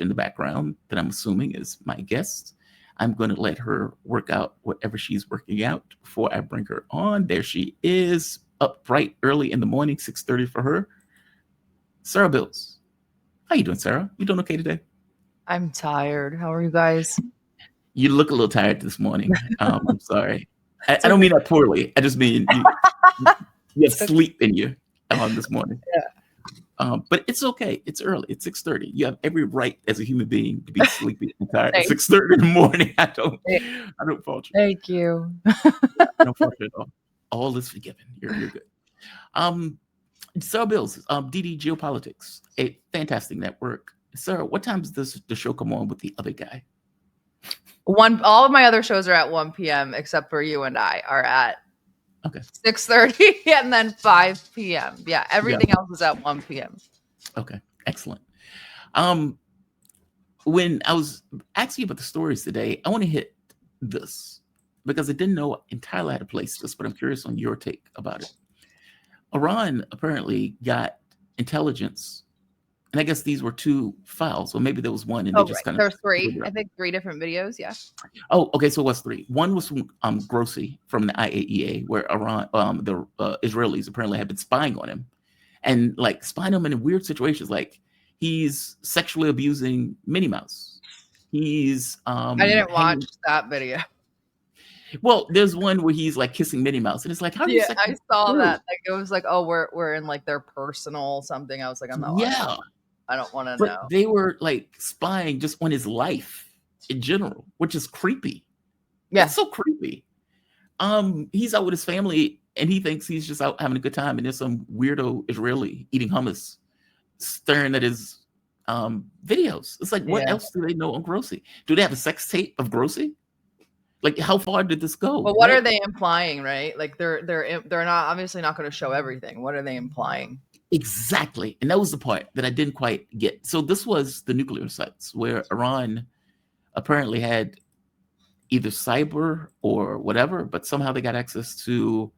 in the background that I'm assuming is my guest. I'm going to let her work out whatever she's working out before I bring her on. There she is, up bright early in the morning, 6:30 for her. Sarah Bils. How you doing, Sarah? You doing okay today? I'm tired. How are you guys? You look a little tired this morning. I'm sorry. I don't mean that poorly. I just mean you have sleep in you this morning. Yeah. But it's okay. It's early. It's 6:30. You have every right as a human being to be sleepy and tired at 6:30 in the morning. I don't fault you. Thank you. I don't fault you at all. All is forgiven. You're good. Sarah Bils, DD Geopolitics, a fantastic network. Sarah, what time does the show come on with the other guy? All of my other shows are at 1 p.m. except for you and I are at 6:30 and then 5 p.m. Yeah, everything else is at 1 p.m. Okay, excellent. When I was asking you about the stories today, I want to hit this because I didn't know entirely how to place this, but I'm curious on your take about it. Iran apparently got intelligence, and I guess these were two files, or maybe there was one, and they just kind of. There's three. I think 3 different videos. Yeah. Oh, okay. So it was 3. One was from Grossi from the IAEA, where Iran, the Israelis apparently had been spying on him, and like spying him in weird situations, like he's sexually abusing Minnie Mouse. He's. I didn't watch that video. Well, there's one where he's like kissing Minnie Mouse, and it's like, how do you? Yeah, I saw that. Like it was like, oh, we're in like their personal something. I was like, I'm not. Yeah. I don't want to know. They were like spying just on his life in general, which is creepy. Yeah, it's so creepy. He's out with his family, and he thinks he's just out having a good time, and there's some weirdo Israeli eating hummus, staring at his videos. It's like, what else do they know on Grossi? Do they have a sex tape of Grossi? Like, how far did this go? But what are they implying, right? Like they're not obviously not going to show everything. What are they implying? Exactly. And that was the part that I didn't quite get. So this was the nuclear sites where Iran apparently had either cyber or whatever, but somehow they got access to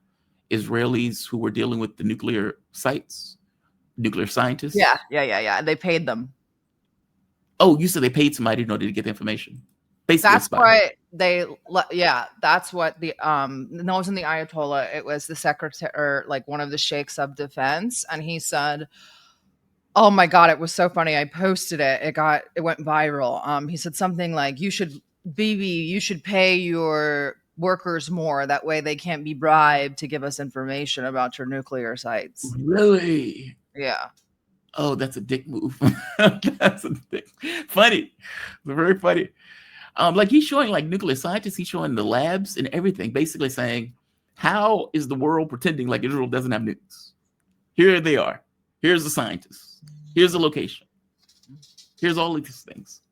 Israelis who were dealing with the nuclear sites, nuclear scientists. Yeah. They paid them. Oh, you said they paid somebody in order to get the information. Basically, that's what that's what the no, it wasn't the Ayatollah, it was the secretary, or like one of the sheikhs of defense, and he said, oh my god, it was so funny, I posted it, it went viral. He said something like, you should pay your workers more, that way they can't be bribed to give us information about your nuclear sites. Really? Yeah. Oh, that's a dick move. That's a dick. Funny. It's very funny. Like he's showing like nuclear scientists, he's showing the labs and everything, basically saying, how is the world pretending like Israel doesn't have nukes? Here they are. Here's the scientists. Here's the location. Here's all of these things.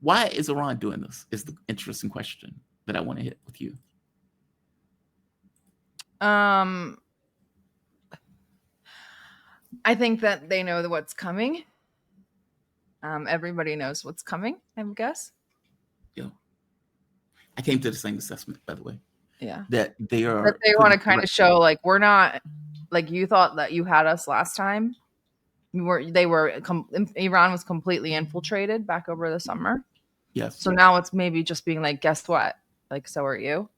Why is Iran doing this is the interesting question that I want to hit with you. I think that they know what's coming. Everybody knows what's coming, I guess. Yeah. I came to the same assessment, by the way. Yeah. That they are. But they want to kind of show, like, we're not, like, you thought that you had us last time. Iran was completely infiltrated back over the summer. Yes. So now it's maybe just being like, guess what? Like, so are you.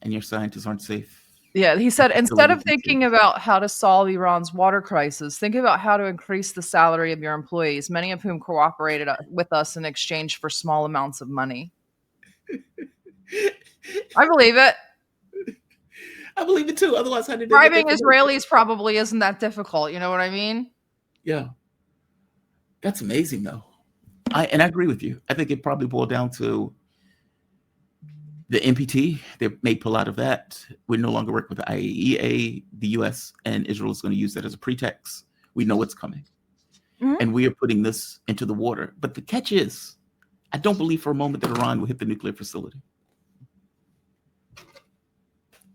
And your scientists aren't safe. Yeah, he said, instead of thinking about how to solve Iran's water crisis, think about how to increase the salary of your employees, many of whom cooperated with us in exchange for small amounts of money. I believe it. I believe it too. Otherwise, how did they bribing Israelis probably isn't that difficult. You know what I mean? Yeah. That's amazing, though. I agree with you. I think it probably boiled down to the NPT. They may pull out of that. We no longer work with the IAEA. The US and Israel is going to use that as a pretext. We know what's coming. Mm-hmm. And we are putting this into the water. But the catch is, I don't believe for a moment that Iran will hit the nuclear facility.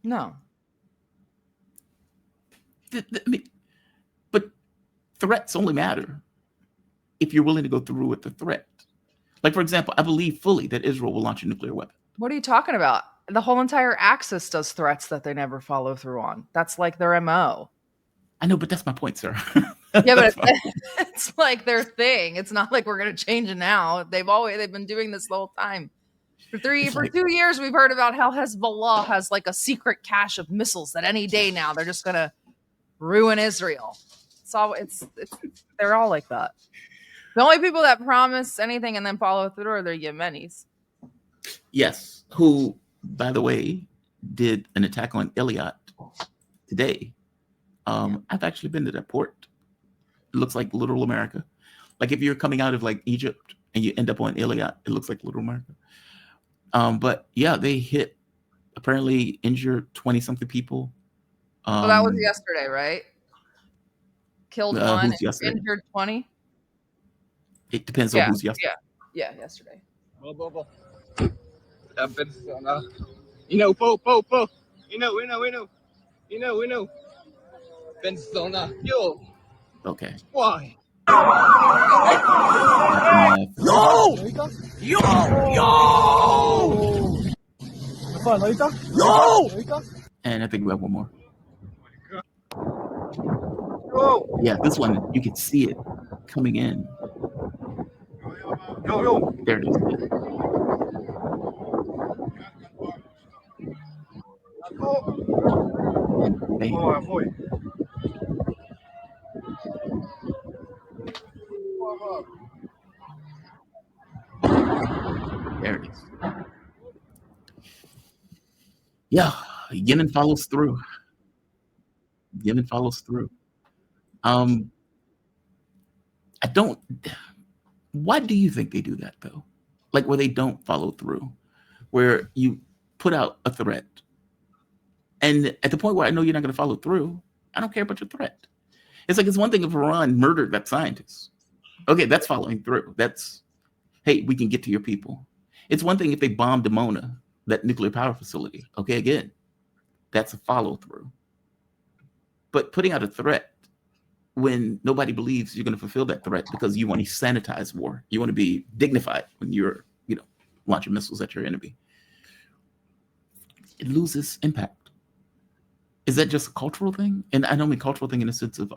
No. But threats only matter if you're willing to go through with the threat. Like, for example, I believe fully that Israel will launch a nuclear weapon. What are you talking about? The whole entire axis does threats that they never follow through on. That's like their MO. I know, but that's my point, sir. Yeah, but That's fine. it's like their thing. It's not like we're gonna change it now. They've been doing this the whole time. It's For like, 2 years, we've heard about how Hezbollah has like a secret cache of missiles that any day now they're just gonna ruin Israel. It's they're all like that. The only people that promise anything and then follow through are the Yemenis. yes, who, by the way, did an attack on Iliad today. Yeah. I've actually been to that port. It looks like Little America. Like if you're coming out of like Egypt and you end up on Iliad, it looks like Little America. But yeah, they hit, apparently injured 20 something people. So that was yesterday, right? Killed one, Who's yesterday? injured 20. It depends on Yeah, who's yesterday. yeah, yesterday. You know, po. You know. Benzona. Yo, Okay. why? And Yo! Yo! Yo! I think we have one more. Yo! Yeah, this one, you can see it coming in. Yo! There it is. Yeah. And bam. There it is. Yeah, Yemen follows through. Yemen follows through. I don't. Why do you think they do that though? Like where they don't follow through, where you put out a threat, and at the point where I know you're not going to follow through, I don't care about your threat. It's like it's one thing if Iran murdered that scientist. Okay, that's following through. That's, hey, we can get to your people. It's one thing if they bombed Dimona, that nuclear power facility. Okay, again, that's a follow through. But putting out a threat when nobody believes you're going to fulfill that threat because you want to sanitize war, you want to be dignified when you're, launching missiles at your enemy, it loses impact. Is that just a cultural thing? And I don't mean cultural thing in the sense of,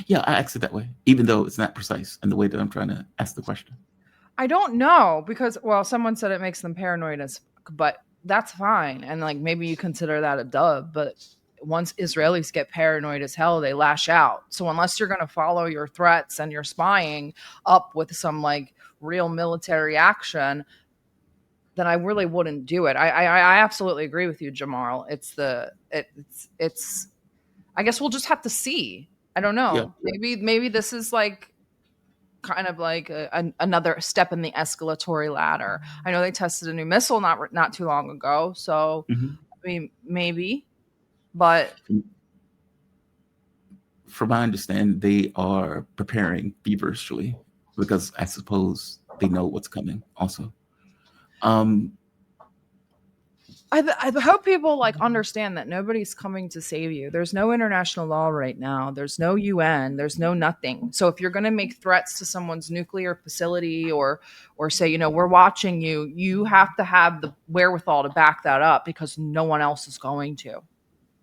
yeah, I ask it that way, even though it's not precise in the way that I'm trying to ask the question. I don't know because, well, someone said it makes them paranoid as fuck, but that's fine. And like maybe you consider that a dub, but once Israelis get paranoid as hell, they lash out. So unless you're going to follow your threats and your spying up with some like real military action, then I really wouldn't do it. I absolutely agree with you, Jamal. It's I guess we'll just have to see. I don't know. Yeah. Maybe this is like kind of like another step in the escalatory ladder. I know they tested a new missile not too long ago, so Mm-hmm. I mean maybe, but from my understanding, they are preparing feverishly because I suppose they know what's coming. Also, I hope people like understand that nobody's coming to save you. There's no international law right now. There's no UN. There's no nothing. So if you're going to make threats to someone's nuclear facility or say, we're watching you, you have to have the wherewithal to back that up because no one else is going to.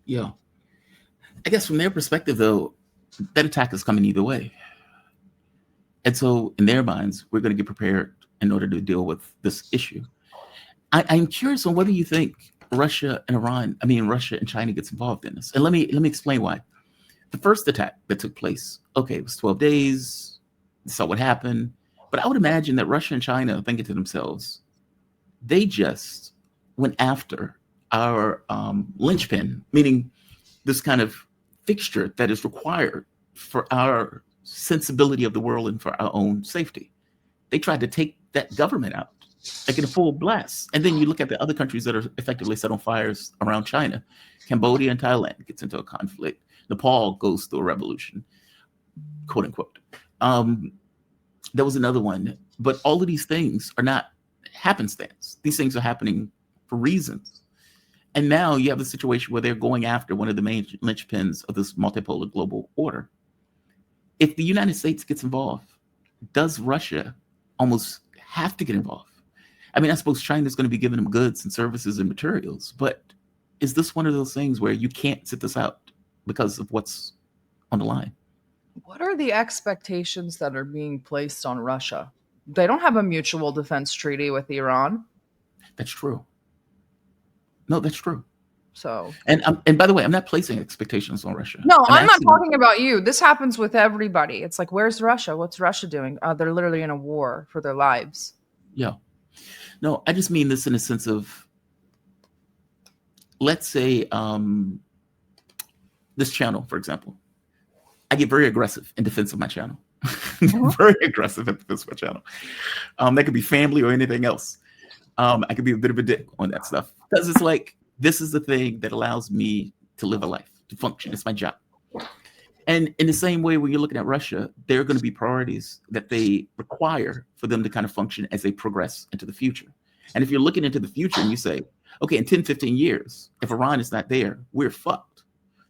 Yeah. I guess from their perspective, though, that attack is coming either way. And so in their minds, we're going to get prepared in order to deal with this issue. I'm curious on whether you think Russia and China gets involved in this. And let me explain why. The first attack that took place, okay, it was 12 days, saw what happened. But I would imagine that Russia and China are thinking to themselves, they just went after our linchpin, meaning this kind of fixture that is required for our sensibility of the world and for our own safety. They tried to take that government out, like in a full blast. And then you look at the other countries that are effectively set on fires around China. Cambodia and Thailand gets into a conflict. Nepal goes through a revolution, quote unquote. There was another one, but all of these things are not happenstance. These things are happening for reasons. And now you have a situation where they're going after one of the main linchpins of this multipolar global order. If the United States gets involved, does Russia almost have to get involved? I mean, I suppose China's going to be giving them goods and services and materials, but is this one of those things where you can't sit this out? because of what's on the line. What are the expectations that are being placed on Russia? They don't have a mutual defense treaty with Iran. That's true. No, that's true. So, and by the way, I'm not placing expectations on Russia. no, I'm not asking, talking about you. This happens with everybody. It's like, where's Russia? What's Russia doing? They're literally in a war for their lives. Yeah. No, I just mean this in a sense of, let's say, this channel, for example. I get very aggressive in defense of my channel. Very aggressive in defense of my channel. That could be family or anything else. I could be a bit of a dick on that stuff. Because it's like, this is the thing that allows me to live a life, to function. It's my job. And in the same way, when you're looking at Russia, there are going to be priorities that they require for them to kind of function as they progress into the future. And if you're looking into the future and you say, okay, in 10, 15 years, if Iran is not there, we're fucked.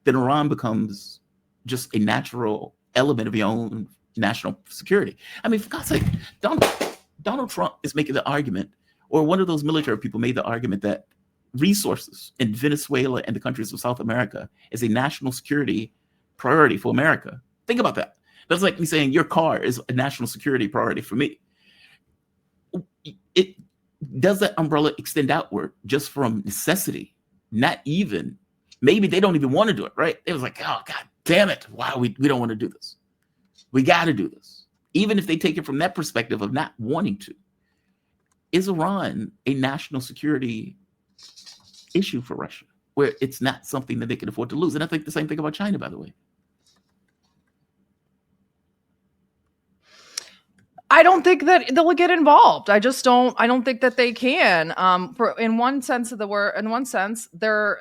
Then Iran becomes just a natural element of your own national security. I mean, for God's sake, Donald Trump is making the argument, or one of those military people made the argument that resources in Venezuela and the countries of South America is a national security priority for America. Think about that. That's like me saying your car is a national security priority for me. It does that umbrella extend outward just from necessity? Not even. Maybe they don't even want to do it, right? It was like, oh, God damn it. Wow, we don't want to do this. We got to do this. Even if they take it from that perspective of not wanting to. Is Iran a national security issue for Russia, where it's not something that they can afford to lose? And I think the same thing about China, by the way. I don't think that they'll get involved. I don't think that they can. In one sense of the word, they're,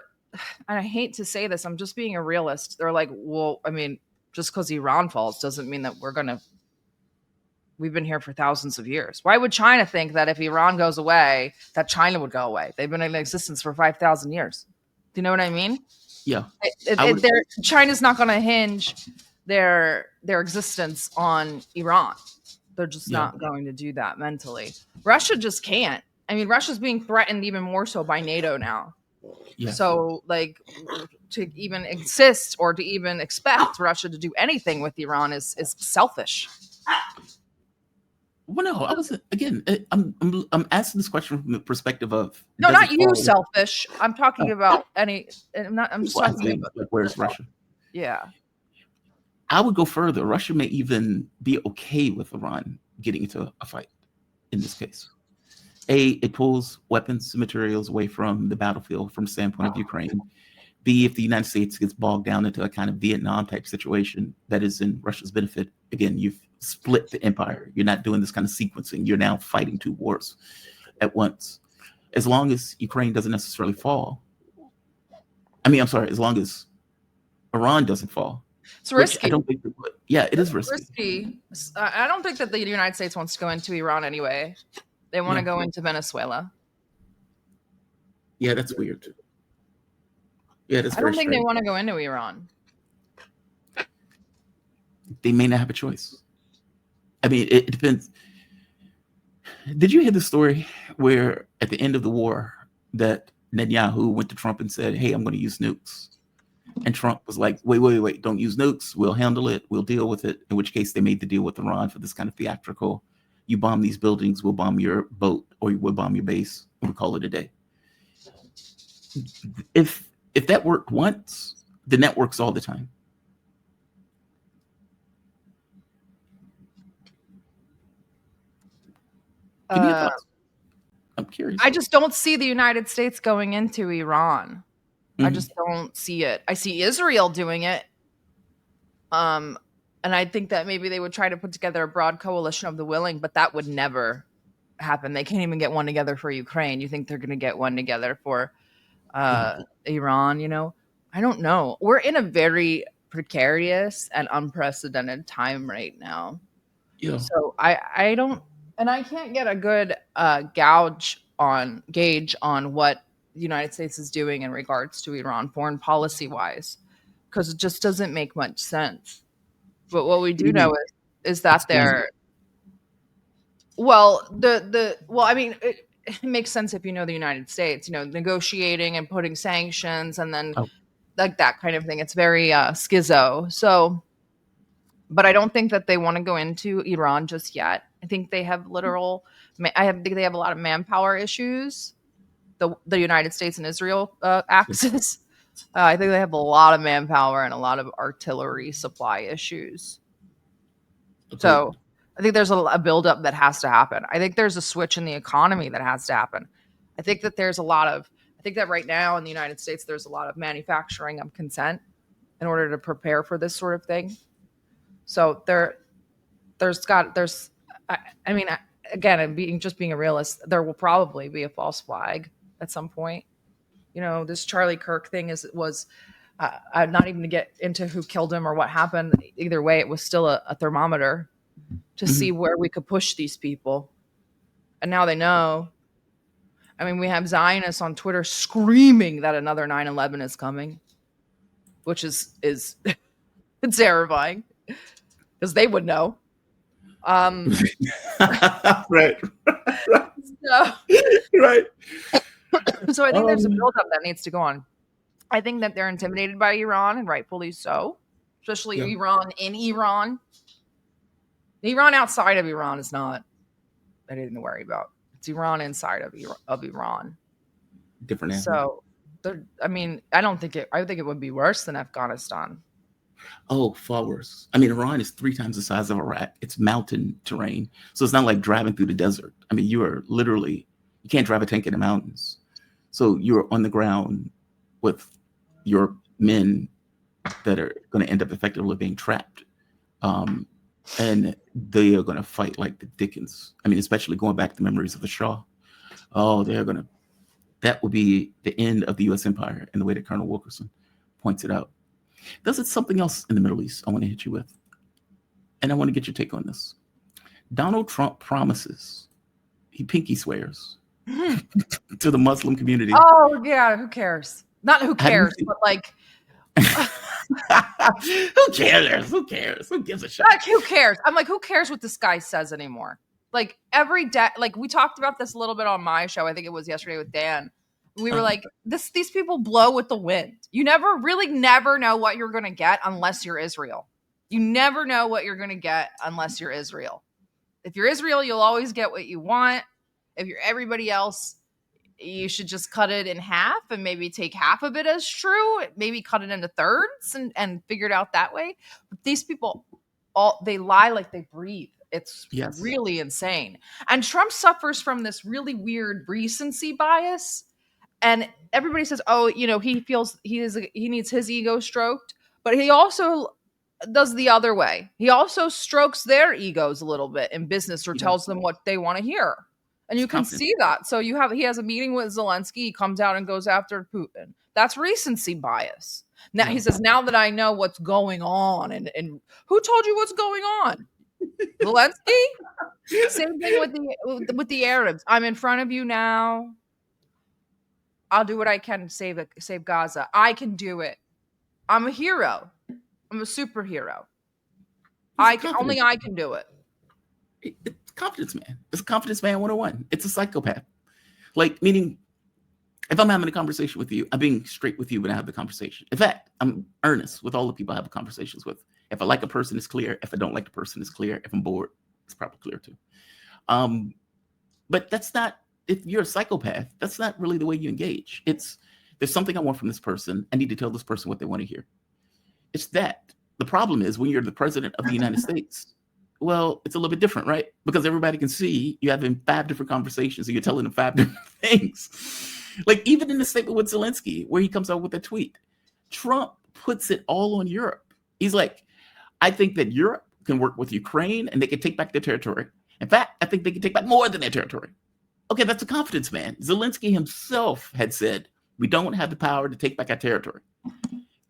and I hate to say this, I'm just being a realist. They're like, well, I mean, just because Iran falls doesn't mean that we've been here for thousands of years. Why would China think that if Iran goes away, that China would go away? They've been in existence for 5,000 years. Do you know what I mean? Yeah. China's not going to hinge their existence on Iran. They're just not going to do that mentally. Russia just can't. I mean, Russia's being threatened even more so by NATO now. Yeah. So, like, to even exist or to even expect Russia to do anything with Iran is selfish. Well, no, I was again. I'm asking this question from the perspective of no, not you, selfish. I'm talking about any. I'm just talking about like, where's Russia? Yeah, I would go further. Russia may even be okay with Iran getting into a fight. In this case, it pulls weapons and materials away from the battlefield from the standpoint of Ukraine. B, if the United States gets bogged down into a kind of Vietnam type situation that is in Russia's benefit, again, you've split the empire. You're not doing this kind of sequencing. You're now fighting two wars at once. As long as Ukraine doesn't necessarily fall. As long as Iran doesn't fall. It's risky. I don't think it would. Yeah, it is risky. I don't think that the United States wants to go into Iran anyway. They want to go into Venezuela. Yeah, that's weird. Yeah, that's I don't think they want to go into Iran. They may not have a choice. I mean, it depends. Did you hear the story where at the end of the war that Netanyahu went to Trump and said, hey, I'm going to use nukes? And Trump was like, wait, don't use nukes. We'll handle it. We'll deal with it. In which case they made the deal with Iran for this kind of theatrical, you bomb these buildings, we'll bomb your boat, or we'll bomb your base, and we'll call it a day. If that worked once, then that works all the time. Give me your thoughts. I'm curious. I just don't see the United States going into Iran. I just don't see it. I see Israel doing it. And I think that maybe they would try to put together a broad coalition of the willing, but that would never happen. They can't even get one together for Ukraine. You think they're going to get one together for Iran? You know, I don't know. We're in a very precarious and unprecedented time right now. Yeah. So I don't, and I can't get a good gauge on what the United States is doing in regards to Iran, foreign policy wise, because it just doesn't make much sense. But what we do know is that they're it makes sense if you know the United States, you know, negotiating and putting sanctions, and then like that kind of thing. It's very schizo. So, but I don't think that they want to go into Iran just yet. I think they have think they have a lot of manpower issues. The United States and Israel axis. I think they have a lot of manpower and a lot of artillery supply issues. Okay. So I think there's a buildup that has to happen. I think there's a switch in the economy that has to happen. I think that I think that right now in the United States, there's a lot of manufacturing of consent in order to prepare for this sort of thing. So I mean, again, being a realist, there will probably be a false flag at some point. This Charlie Kirk thing was not even to get into who killed him or what happened. Either way, it was still a thermometer to see where we could push these people. And now they know. I mean, we have Zionists on Twitter screaming that another 9/11 is coming, which is terrifying because they would know. Right. So, Right. so I think there's a buildup that needs to go on. I think that they're intimidated by Iran, and rightfully so, especially Iran in Iran. Iran outside of Iran is not anything to worry about. It's Iran inside of Iran. Different animal. So, I mean, I think it would be worse than Afghanistan. Oh, far worse. I mean, Iran is 3 times the size of Iraq. It's mountain terrain. So it's not like driving through the desert. I mean, you can't drive a tank in the mountains. So you're on the ground with your men that are going to end up effectively being trapped. And they are going to fight like the Dickens. I mean, especially going back to the memories of the Shah. Oh, that would be the end of the U.S. empire in the way that Colonel Wilkerson points it out. There's something else in the Middle East I want to hit you with. And I want to get your take on this. Donald Trump promises, he pinky swears to the Muslim community. Oh, yeah. Who cares? Not who cares, but like. Who cares? Who cares? Who gives a shit? Like, who cares? I'm like, who cares what this guy says anymore? Like every day, like we talked about this a little bit on my show. I think it was yesterday with Dan. We were like, these people blow with the wind. You never know what you're going to get unless you're Israel. You never know what you're going to get unless you're Israel. If you're Israel, you'll always get what you want. If you're everybody else, you should just cut it in half and maybe take half of it as true. Maybe cut it into thirds and figure it out that way. But these people, they lie like they breathe. It's really insane. And Trump suffers from this really weird recency bias. And everybody says, oh, he feels he needs his ego stroked, but he also does the other way. He also strokes their egos a little bit in business or tells them what they want to hear. And you can see that. So he has a meeting with Zelensky. He comes out and goes after Putin. That's recency bias. Now he says, now that I know what's going on, and who told you what's going on? Zelensky? Same thing with the Arabs. I'm in front of you now. I'll do what I can to save Gaza. I can do it. I'm a hero. I'm a superhero. Only I can do it. It's confidence man. It's a confidence man 101. It's a psychopath. Like, meaning, if I'm having a conversation with you, I'm being straight with you when I have the conversation. In fact, I'm earnest with all the people I have conversations with. If I like a person, it's clear. If I don't like the person, it's clear. If I'm bored, it's probably clear too. But that's not, if you're a psychopath, that's not really the way you engage. There's something I want from this person. I need to tell this person what they want to hear. It's that. The problem is when you're the president of the United States, well, it's a little bit different, right? Because everybody can see you having 5 different conversations and you're telling them 5 different things. Like even in the statement with Zelensky, where he comes out with a tweet, Trump puts it all on Europe. He's like, I think that Europe can work with Ukraine and they can take back their territory. In fact, I think they can take back more than their territory. Okay, that's a confidence man. Zelensky himself had said, we don't have the power to take back our territory.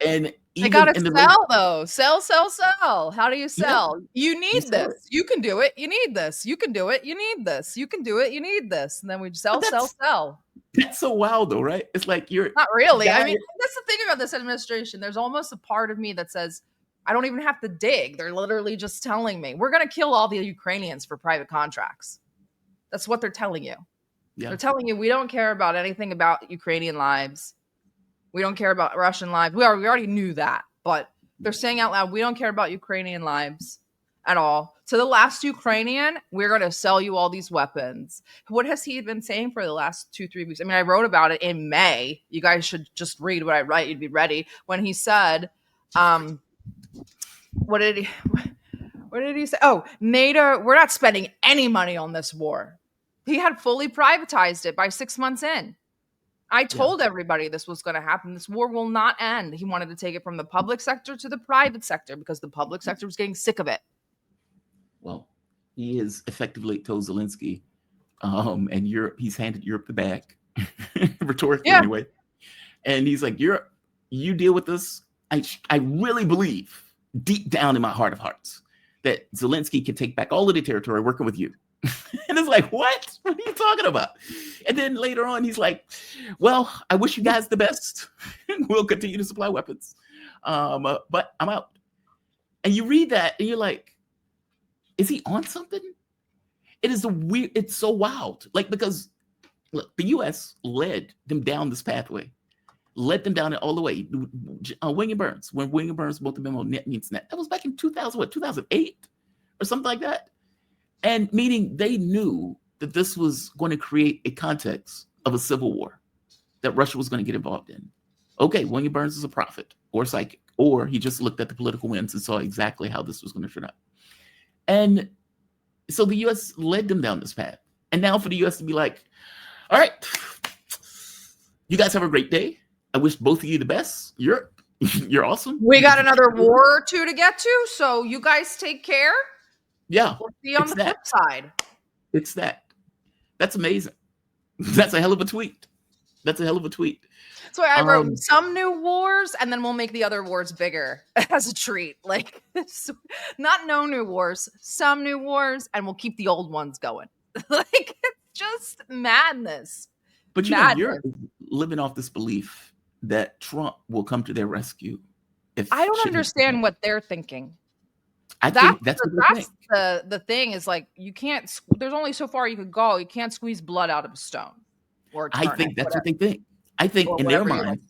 And they gotta sell though. Sell. How do you sell? You need this. You can do it. You need this. You can do it. You need this. You can do it. You need this. And then we sell. That's so wild though, right? It's like you're not really. I mean, that's the thing about this administration. There's almost a part of me that says, I don't even have to dig. They're literally just telling me we're going to kill all the Ukrainians for private contracts. That's what they're telling you. Yeah. They're telling you we don't care about anything about Ukrainian lives. We don't care about Russian lives. We already knew that, but they're saying out loud, we don't care about Ukrainian lives at all. To the last Ukrainian, we're going to sell you all these weapons. What has he been saying for the last 2-3 weeks? I mean, I wrote about it in May. You guys should just read what I write. You'd be ready. When he said, what did he say? Oh, NATO, we're not spending any money on this war. He had fully privatized it by 6 months in. I told everybody this was going to happen. This war will not end. He wanted to take it from the public sector to the private sector because the public sector was getting sick of it. Well, he has effectively told Zelensky, and Europe, he's handed Europe the bag, rhetorically anyway. And he's like, Europe, you deal with this. I really believe deep down in my heart of hearts that Zelensky can take back all of the territory working with you. And it's like, what? What are you talking about? And then later on, he's like, well, I wish you guys the best. We'll continue to supply weapons. But I'm out. And you read that and you're like, is he on something? It's so wild. Like, because look, the US led them down this pathway, led them down it all the way. William Burns, when William Burns wrote the memo, net means net. That was back in 2008 or something like that. And meaning they knew that this was going to create a context of a civil war that Russia was going to get involved in. Okay, William Burns is a prophet or psychic, or he just looked at the political winds and saw exactly how this was going to turn out. And so the U.S. led them down this path. And now for the U.S. to be like, all right, you guys have a great day. I wish both of you the best. You're awesome. We got another war or two to get to, so you guys take care. Yeah. We'll see on the flip side. It's that. That's amazing. That's a hell of a tweet. That's a hell of a tweet. So I wrote some new wars, and then we'll make the other wars bigger as a treat. Like, not no new wars, some new wars, and we'll keep the old ones going. Like, it's just madness. But you know, you're living off this belief that Trump will come to their rescue. I don't understand what they're thinking. I think that's the thing is, like, you can't. There's only so far you could go. You can't squeeze blood out of a stone. Or I think that's what they think. I think in their minds,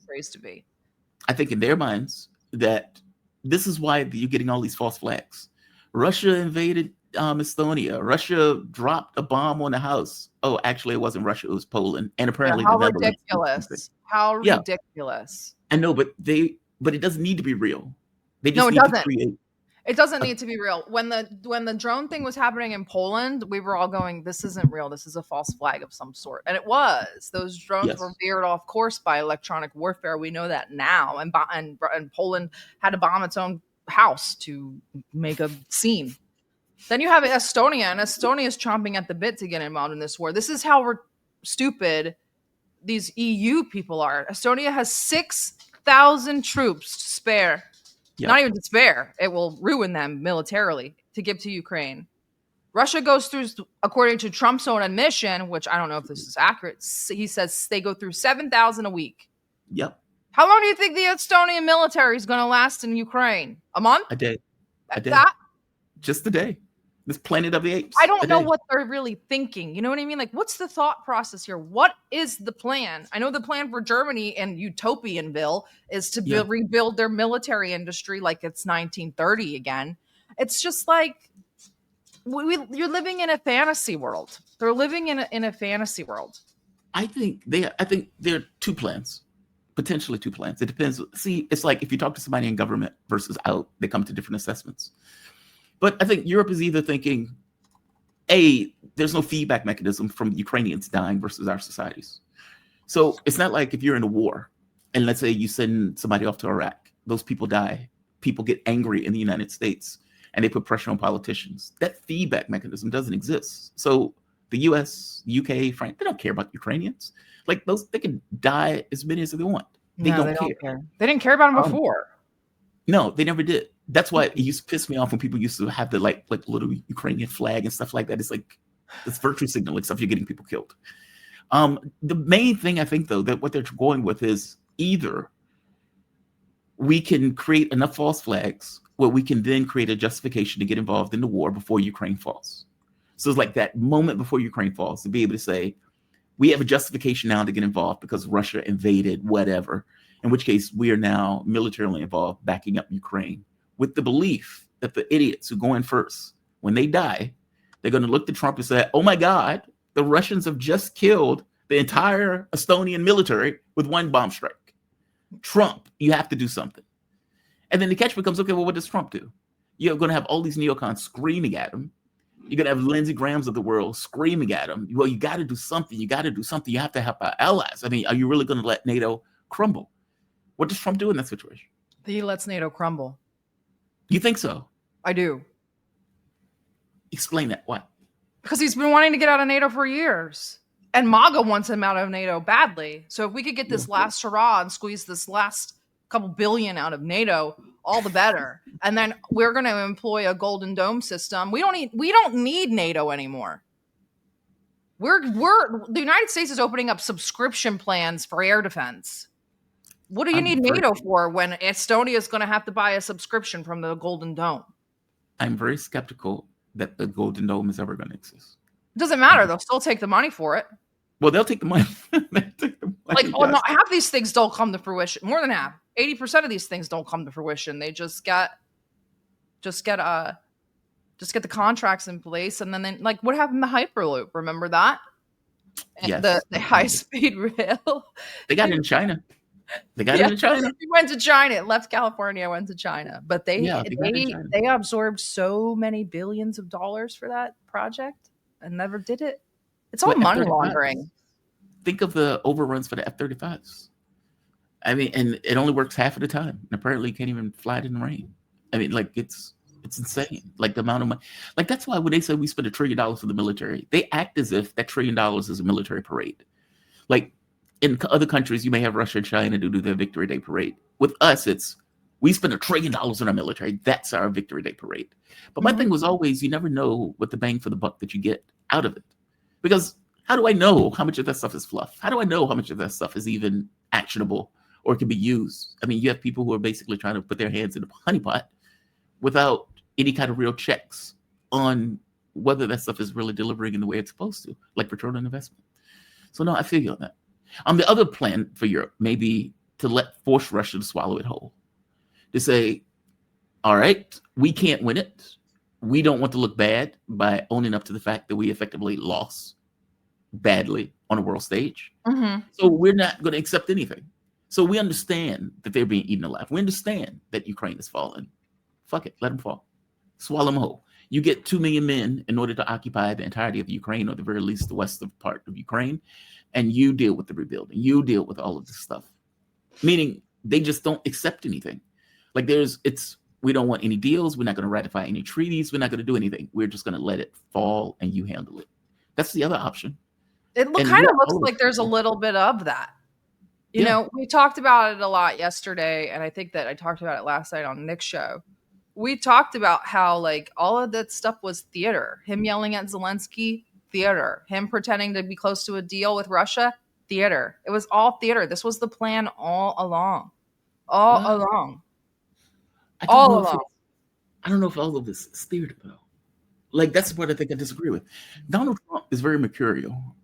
I think in their minds that this is why you're getting all these false flags. Russia invaded Estonia. Russia dropped a bomb on the house. Oh, actually, it wasn't Russia. It was Poland. And apparently, how ridiculous! How ridiculous! I know, but it doesn't need to be real. They just need to create. It doesn't need to be real. When the drone thing was happening in Poland, we were all going, this isn't real. This is a false flag of some sort. And it was. Those drones were veered off course by electronic warfare. We know that now. And Poland had to bomb its own house to make a scene. Then you have Estonia, and Estonia is chomping at the bit to get involved in this war. This is how stupid these EU people are. Estonia has 6,000 troops to spare. Yep. Not even to spare. It will ruin them militarily to give to Ukraine. Russia goes through, according to Trump's own admission, which I don't know if this is accurate, he says they go through 7,000 a week. Yep. How long do you think the Estonian military is going to last in Ukraine? A month? A day. That? Just a day. This Planet of the Apes. I don't know what they're really thinking. You know what I mean? Like, what's the thought process here? What is the plan? I know the plan for Germany and Utopianville is to rebuild their military industry like it's 1930 again. It's just like you're living in a fantasy world. They're living in a fantasy world. I think there are two plans, potentially two plans. It depends. See, it's like if you talk to somebody in government versus out, they come to different assessments. But I think Europe is either thinking, A, there's no feedback mechanism from Ukrainians dying versus our societies. So it's not like if you're in a war and let's say you send somebody off to Iraq, those people die, people get angry in the United States and they put pressure on politicians. That feedback mechanism doesn't exist. So the US, UK, France, they don't care about Ukrainians. Like they can die as many as they want. They don't care. They didn't care about them before. No, they never did. That's why it used to piss me off when people used to have the like little Ukrainian flag and stuff like that. It's like this virtue signaling stuff. You're getting people killed. The main thing I think, though, that what they're going with is either we can create enough false flags where we can then create a justification to get involved in the war before Ukraine falls. So it's like that moment before Ukraine falls to be able to say, we have a justification now to get involved because Russia invaded whatever. in which case we are now militarily involved backing up Ukraine with the belief that the idiots who go in first, when they die, they're going to look to Trump and say, oh my God, the Russians have just killed the entire Estonian military with one bomb strike. Trump, you have to do something. And then the catch becomes, okay, well, what does Trump do? You're going to have all these neocons screaming at him. You're going to have Lindsey Grahams of the world screaming at him. Well, you got to do something. You got to do something. You have to help our allies. I mean, are you really going to let NATO crumble? What does Trump do in that situation? He lets NATO crumble. You think so? I do. Explain that. Why? Because he's been wanting to get out of NATO for years. And MAGA wants him out of NATO badly. So if we could get this last hurrah and squeeze this last couple billion out of NATO, all the better. And then we're going to employ a Golden Dome system. We don't need NATO anymore. The United States is opening up subscription plans for air defense. What do you need NATO for when Estonia is going to have to buy a subscription from the Golden Dome? I'm very skeptical that the Golden Dome is ever going to exist. It doesn't matter. They'll still take the money for it. Well, they'll take the money. No, half these things don't come to fruition. More than half. 80% of these things don't come to fruition. They just get the contracts in place, and then like what happened to Hyperloop? Remember that? Yes. The high speed rail. They got it in China. They got it in China. It went to China. It left California, went to China. But they absorbed so many billions of dollars for that project and never did it. It's all money laundering. Think of the overruns for the F-35s. I mean, and it only works half of the time. And apparently you can't even fly it in the rain. I mean, like it's insane. Like the amount of money. Like that's why when they say we spend $1 trillion for the military, they act as if that $1 trillion is a military parade. Like in other countries, you may have Russia and China to do their Victory Day parade. With us, it's we spend $1 trillion on our military. That's our Victory Day parade. But my thing was always, you never know what the bang for the buck that you get out of it. Because how do I know how much of that stuff is fluff? How do I know how much of that stuff is even actionable or can be used? I mean, you have people who are basically trying to put their hands in a honeypot without any kind of real checks on whether that stuff is really delivering in the way it's supposed to, like return on investment. So no, I feel you on that. The other plan for Europe may be to force Russia to swallow it whole. To say, all right, we can't win it. We don't want to look bad by owning up to the fact that we effectively lost badly on a world stage. Mm-hmm. So we're not going to accept anything. So we understand that they're being eaten alive. We understand that Ukraine is falling. Fuck it, let them fall. Swallow them whole. You get 2 million men in order to occupy the entirety of Ukraine, or at the very least the western part of Ukraine, and you deal with the rebuilding. You deal with all of this stuff. Meaning they just don't accept anything. Like we don't want any deals. We're not going to ratify any treaties. We're not going to do anything. We're just going to let it fall and you handle it. That's the other option. It kind of looks like there's a little bit of that. You know, we talked about it a lot yesterday, and I think that I talked about it last night on Nick's show. We talked about how like all of that stuff was theater. Him yelling at Zelensky, theater. Him pretending to be close to a deal with Russia, theater. It was all theater. This was the plan all along. Along. I don't know if all of this is theater, though. Like, that's the part I think I disagree with. Donald Trump is very mercurial.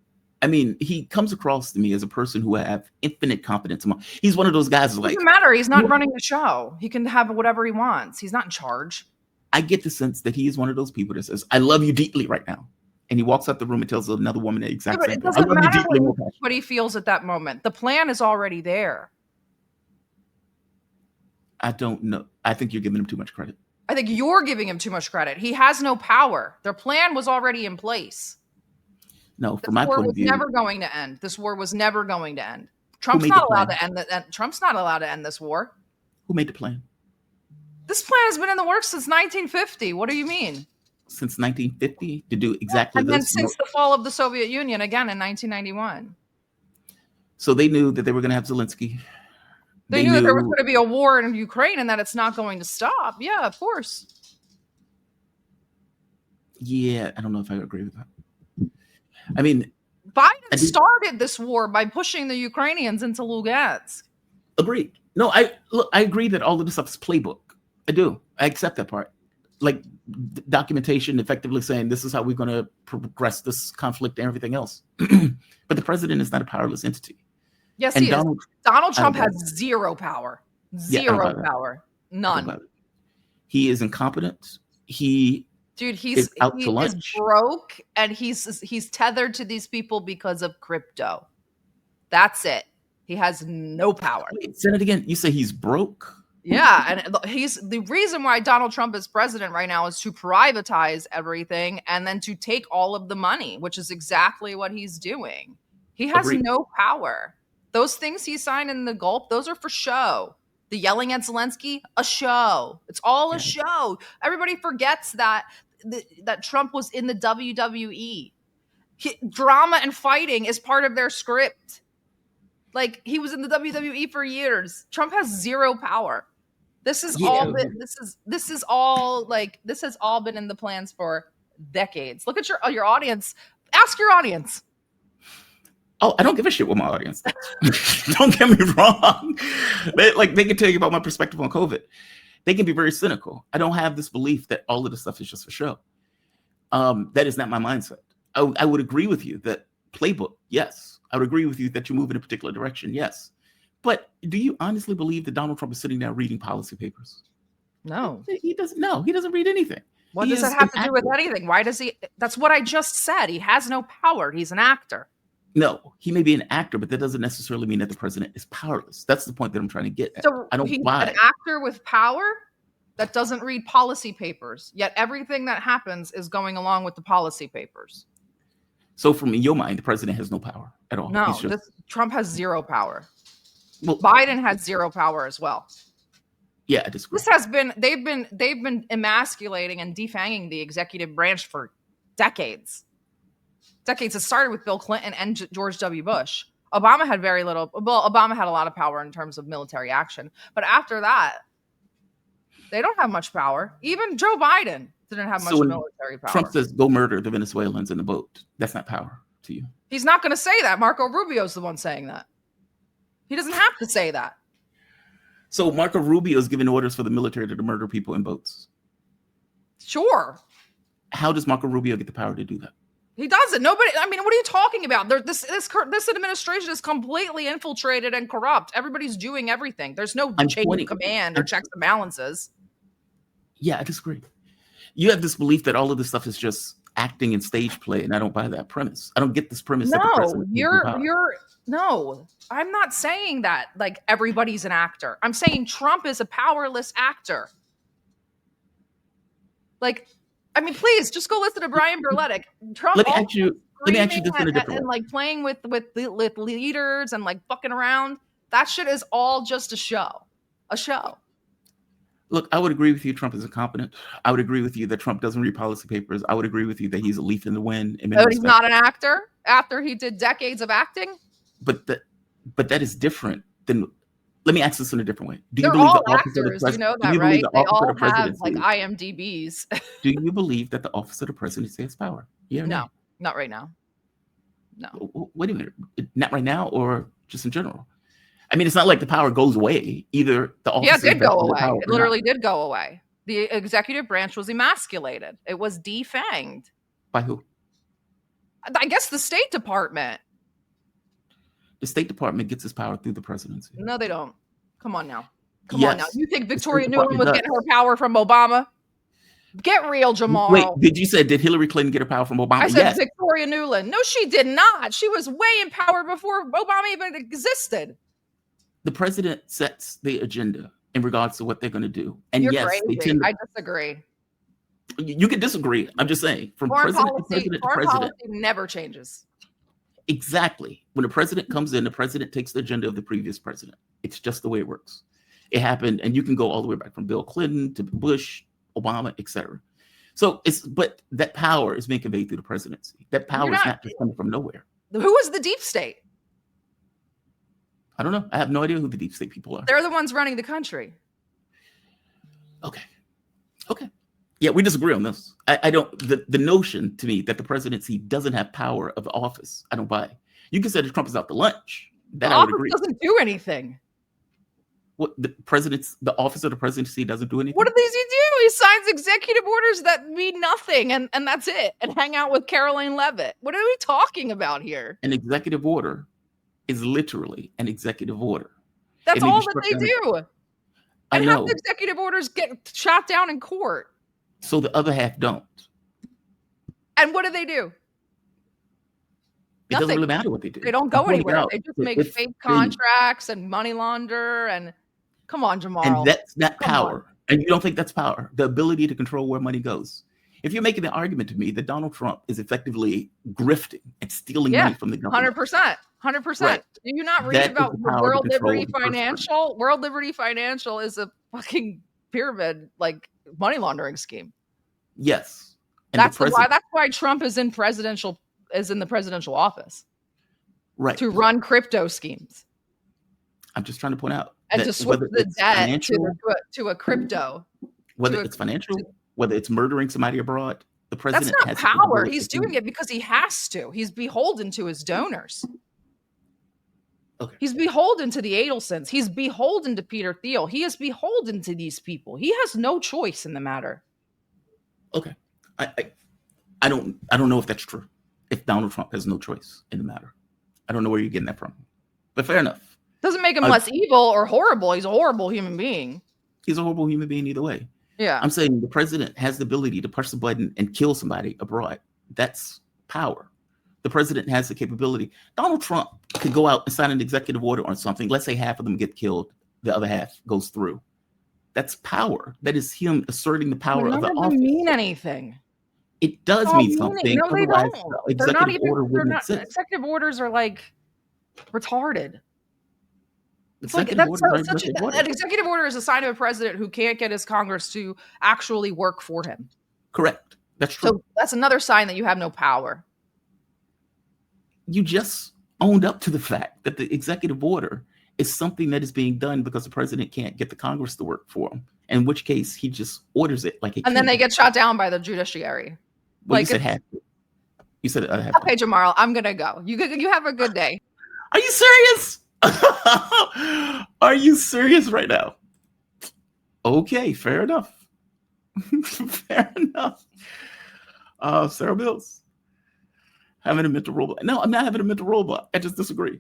I mean, he comes across to me as a person who I have infinite confidence in. He's one of those guys It like... doesn't matter. He's not running the show. He can have whatever he wants. He's not in charge. I get the sense that he is one of those people that says, I love you deeply right now. And he walks out the room and tells another woman the exact same thing. It doesn't matter what he feels at that moment. The plan is already there. I don't know. I think you're giving him too much credit. I think you're giving him too much credit. He has no power. Their plan was already in place. No, from my point of view, this war was never going to end. This war was never going to end. Trump's not allowed to end Trump's not allowed to end this war. Who made the plan? This plan has been in the works since 1950. What do you mean? Since 1950 to do exactly this? And then since the fall of the Soviet Union again in 1991. So they knew that they were going to have Zelensky. They knew that there was going to be a war in Ukraine and that it's not going to stop. Yeah, of course. Yeah, I don't know if I agree with that. I mean, Biden started this war by pushing the Ukrainians into Lugansk. Agreed. No, I agree that all of this stuff is playbook. I do. I accept that part. Like documentation, effectively saying this is how we're going to progress this conflict and everything else. But the president is not a powerless entity. Yes, And he is. Donald I don't Trump buy has that. zero power. Yeah, I don't buy Zero that. power. I don't buy None. that. He is incompetent. He Dude, is out he to is lunch. broke, and he's tethered to these people because of crypto. That's it. He has no power. Wait, say it again. You say he's broke? Yeah, and he's the reason why Donald Trump is president right now is to privatize everything and then to take all of the money, which is exactly what he's doing. He has Agreed. no power. Those things he signed in the Gulf, those are for show. The yelling at Zelensky, a show. It's all a Yeah. show. Everybody forgets that that Trump was in the WWE. Drama and fighting is part of their script. Like, he was in the WWE for years. Trump has zero power. This is Yeah. all been, this is all like this has all been in the plans for decades. Look at your audience. Ask your audience. Oh, I don't give a shit what my audience thinks. Don't get me wrong. They can tell you about my perspective on COVID. They can be very cynical. I don't have this belief that all of this stuff is just for show. That is not my mindset. I would agree with you that playbook, yes. I would agree with you that you move in a particular direction, yes. But do you honestly believe that Donald Trump is sitting down reading policy papers? No. He doesn't. No, he doesn't read anything. What He does is that have an to do with actor. anything? Why does he? That's what I just said. He has no power. He's an actor. No, he may be an actor, but that doesn't necessarily mean that the president is powerless. That's the point that I'm trying to get at. So I don't he's buy an it. actor with power that doesn't read policy papers. Yet everything that happens is going along with the policy papers. So from your mind, the president has no power at all. No, He's just, Trump has zero power. well, Biden has zero power as well. yeah, I disagree. This has been they've been emasculating and defanging the executive branch for decades. Decades. It started with Bill Clinton and George W. Bush. Obama had very little. Well, Obama had a lot of power in terms of military action, but after that, they don't have much power. Even Joe Biden didn't have much So when military power. Trump says, go murder the Venezuelans in the boat. That's not power to you. He's not going to say that. Marco Rubio's the one saying that. He doesn't have to say that. So Marco Rubio is giving orders for the military to murder people in boats. Sure. How does Marco Rubio get the power to do that? He doesn't. Nobody. I mean, what are you talking about? This administration is completely infiltrated and corrupt. Everybody's doing everything. There's no chain of command or checks and balances. Yeah, I disagree. You have this belief that all of this stuff is just acting and stage play, and I don't buy that premise. I don't get this premise. That the No, president you're no. I'm not saying that like everybody's an actor. I'm saying Trump is a powerless actor. Like, I mean, please just go listen to Brian Berletic. Trump. Let me ask you this in a different way. And like playing with leaders and like fucking around. That shit is all just a show. A show. Look, I would agree with you. Trump is incompetent. I would agree with you that Trump doesn't read policy papers. I would agree with you that he's a leaf in the wind. Oh, he's not an actor after he did decades of acting. But that is different than. Let me ask this in a different way. Do They're you believe all the office actors, of the president? you know that, right? They all have like presidency? IMDb's. Do you believe that the office of the presidency has power? Yeah or No, not right now. No. Wait a minute. Not right now, or just in general? I mean, it's not like the power goes away. Either the office. Yeah, it did go away. Power It literally did go away. The executive branch was emasculated. It was defanged. By who? I guess the State Department. The State Department gets its power through the presidency. No, they don't. Come on now. Come Yes. on now. You think The Victoria State Nuland was Department getting her power from Obama? Get real, Jamal. Wait, did Hillary Clinton get her power from Obama? I said Yes. Victoria Nuland. No, she did not. She was way in power before Obama even existed. The president sets the agenda in regards to what they're going to do. And You're yes, crazy. they tend to, I disagree. you can disagree. I'm just saying, from Foreign president to policy, president to foreign president. policy never changes. Exactly. When the president comes in, the president takes the agenda of the previous president. It's just the way it works. It happened, and you can go all the way back from Bill Clinton to Bush, Obama, etc. So but that power is being conveyed through the presidency. That power is not just coming from nowhere. Who is the deep state? I don't know. I have no idea who the deep state people are. They're the ones running the country. Okay. Yeah, we disagree on this. I don't. The notion to me that the presidency doesn't have power of the office, I don't buy. You can say that Trump is out to lunch. That The I would office agree. doesn't do anything. What the office of the presidency doesn't do anything. What does he do? He signs executive orders that mean nothing, and that's it. And hang out with Caroline Levitt. What are we talking about here? An executive order is literally an executive order. That's It may be all that struck they down. do. I And half know. the executive orders get shot down in court. So the other half don't. And what do? It doesn't Nothing. really matter what they do. They don't I'm go pointing anywhere. out They just that make it's fake been- contracts and money launder. And come on, Jamal. And that's not Come power. And you don't think that's power. The ability to control where money goes. If you're making the argument to me that Donald Trump is effectively grifting and stealing money from the government. 100%. 100%. Right. Do you not read That is about the the power to World control Liberty the purse strings. Financial? World Liberty Financial is a fucking pyramid, like money laundering scheme. Yes. And That's why Trump is in the presidential office. Right. To run crypto schemes. I'm just trying to point out And that to switch whether the it's debt financial, to a crypto. whether it's financial, whether it's murdering somebody abroad, the president That's not has the power. ability He's to do doing it because he has to. He's beholden to his donors. Okay. He's beholden to the Adelsons. He's beholden to Peter Thiel. He is beholden to these people. He has no choice in the matter. Okay. I don't know if that's true. If Donald Trump has no choice in the matter. I don't know where you're getting that from. But fair enough. Doesn't make him less evil or horrible. He's a horrible human being. He's a horrible human being either way. Yeah. I'm saying the president has the ability to push the button and kill somebody abroad. That's power. The president has the capability. Donald Trump could go out and sign an executive order on something. Let's say half of them get killed. The other half goes through. That's power. That is him asserting the power of the office. None of them mean anything. It does mean something. No, they Otherwise, don't. the They're not executive order even. They're wouldn't not. exist. Executive orders are like retarded. It's like Executive that's orders are such executive an executive order is a sign of a president who can't get his Congress to actually work for him. Correct. That's true. So that's another sign that you have no power. You just owned up to the fact that the executive order is something that is being done because the president can't get the Congress to work for him. In which case, he just orders it like a And then king. they get shot down by the judiciary. Well, you said have to. You said I have to. Okay, Jamal, I'm gonna go. You have a good day. Are you serious? Are you serious right now? Okay, fair enough. Fair enough. Sarah Bils. Having a mental robot. No, I'm not having a mental robot. I just disagree.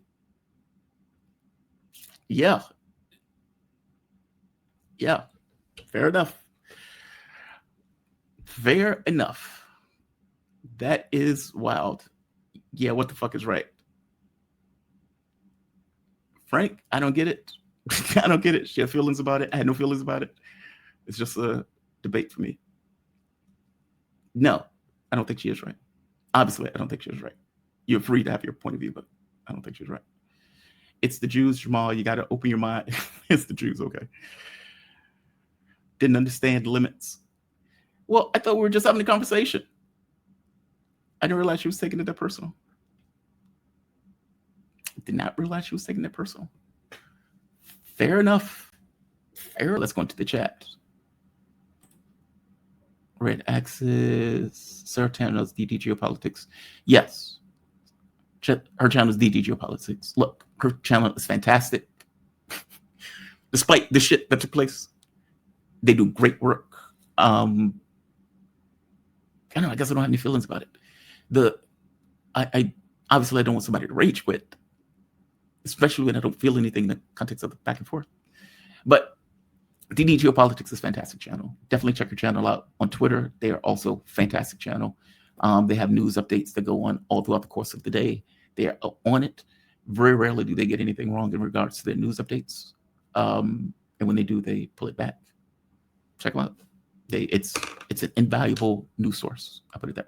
Yeah. Yeah. Fair enough. Fair enough. That is wild. Yeah, what the fuck is right? Frank, I don't get it. I don't get it. She had feelings about it. I had no feelings about it. It's just a debate for me. No, I don't think she is right. Obviously, I don't think she was right. You're free to have your point of view, but I don't think she was right. It's the Jews, Jamal. You got to open your mind. It's the Jews, okay. Didn't understand the limits. Well, I thought we were just having a conversation. I didn't realize she was taking it that personal. Did not realize she was taking it personal. Fair enough. Fair. Let's go into the chat. Red Axis. Sarah Tanner's DD Geopolitics. Yes. Her channel is DD Geopolitics. Look, her channel is fantastic. Despite the shit that took place, they do great work. I don't know. I guess I don't have any feelings about it. I obviously I don't want somebody to rage quit, especially when I don't feel anything in the context of the back and forth. But DD Geopolitics is a fantastic channel. Definitely check your channel out on Twitter. They are also a fantastic channel. They have news updates that go on all throughout the course of the day. They are on it. Very rarely do they get anything wrong in regards to their news updates. And when they do, they pull it back. Check them out. It's an invaluable news source. I'll put it that way.